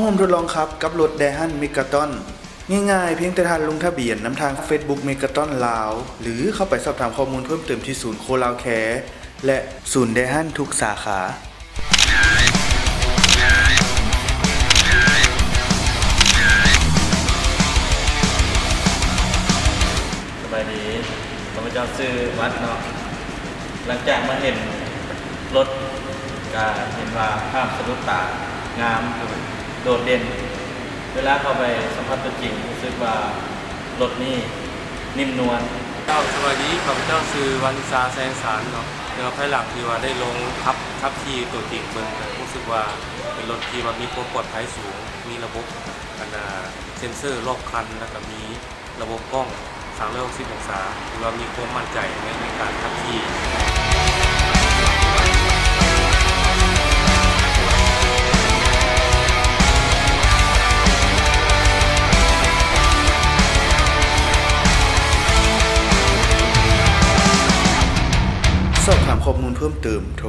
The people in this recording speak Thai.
ร่วมทดลองขับกับรถไดฮันเมกาตอนง่ายๆเพียงแต่ท่านลงทะเบียนนำทาง Facebook เมกาตอนลาวหรือเข้าไปสอบถามข้อมูลเพิ่มเติมที่ศูนย์โคลาวแคร์และศูนย์ไดฮันทุกสาขาสบายดีเราไปเจ้าซื้อวัดเนาะหลังจากมาเห็นรถก็เห็นว่าภาพสะดุดตางามโดดเด่นเวลาเข้าไปสัมผัสตัวจริงรู้สึกว่ารถนี่นิ่มนวล สวัสดีข้าพเจ้าซื้อวันซาแซงสารเนาะเดี๋ยวภายหลังที่ว่าได้ลงทับที่ตัวจริงเบิ่งรู้สึกว่าเป็นรถที่ว่ามีความปลอดภัยสูงมีระบบเซ็นเซอร์รอบคันแล้วก็มีระบบกล้อง360องศาที่ว่ามีความมั่นใจในการขับขี่สอบถามข้อมูลเพิ่มเติมโทร